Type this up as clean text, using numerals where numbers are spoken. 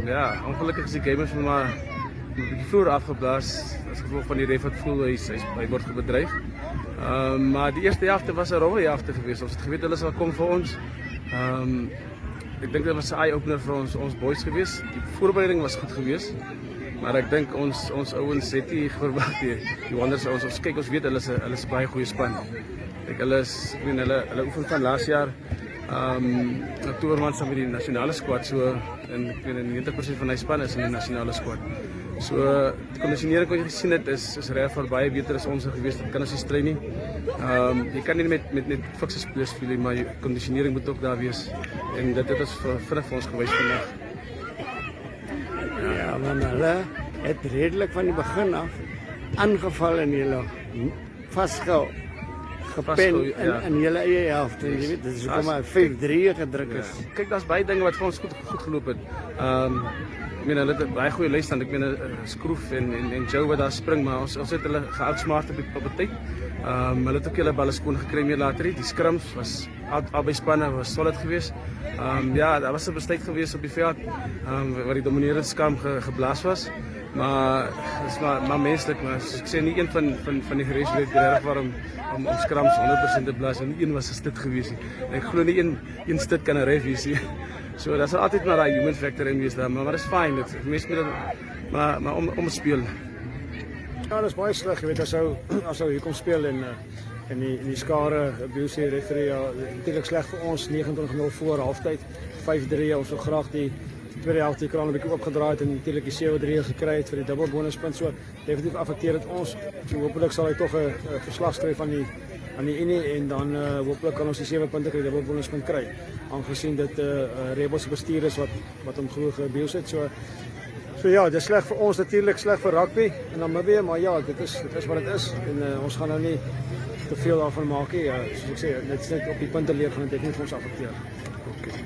Ja, ongelukkig is die game van maar een beetje vroeger afgeblaas. Als gevolg van die ref wat voel, hij wordt bedreigd. Maar die eerste helft was een rowwe helft geweest. Ons het geweten hulle sal kom voor ons. Ik denk dat was een eye-opener voor ons boys geweest. Die voorbereiding was goed geweest. Maar ik denk ons ouens het nie verwag die Wanderers ons kyk ons weet hulle is 'n baie goeie span. Hulle oefen van laas jaar Oktoberman saam met die nasionale squad so en ek weet 90% van die span is in die nasionale squad. So die kondisionering wat jy gesien het is reg vir baie beter as ons gewees. Dit kan ons nie strei nie. Jy kan nie met fikse spelers speel nie, maar die kondisionering moet ook daar wees. En dit is vinnig vir ons gewys vandag. Ja, want hulle het redelijk van die begin af aangeval en hulle vastgehou, gepen in julle eie helft. En jy weet, dit is ook maar 5-3 gedruk is. Ja. Kijk, dat is baie dinge wat vir ons goed geloop het. Ik meen, hulle het baie goeie lijst. Ik meen, Skroef en Joe wat daar spring, maar ons het hulle geoutsmart op die tyd. Hulle het ook julle balle skoon gekry meer later. Die scrums was albei spanne was solid geweest. Ja, daar was 'n besluit geweest op die veld waar die dominerende skam geblaas was. Maar het is maar menselijk, maar soos ek sê, nie een van die gereis het reg waarom om scrums 100% te blaas. En nie een was 'n stit geweest nie. Ek glo nie een stit kan 'n ref wees nie. So dat sal altyd maar daai human factor in wees daar, maar is fyn. Dit mense moet maar om speel. Ja, dat is baie sleg, jy weet, as hy hier kom speel en die skare BC referee, ja, natuurlik sleg vir ons 29-0 voor halftyd, 5-3, ons wil graag die tweede helft die kraan 'n bietjie opgedraai het en natuurlik die 7-3 gekry het vir die dubbel bonuspunt, so definitief affekteer dit ons. So hopelik sal hy tog 'n verslag skryf aan die Unie en dan hopelik kan ons die 7 punte kry, die dubbel bonuspunt kry. Aangesien dit Rebels se bestuur is wat hom glo gebeels het, So ja, dit is sleg vir ons natuurlik, sleg vir rugby en dan Namibië, maar ja, dit is wat dit is en ons gaan nou nie te veel daarvan maak nie. Soos ek sê, net op die punte leer gaan dit net vir ons affekteer. Okay.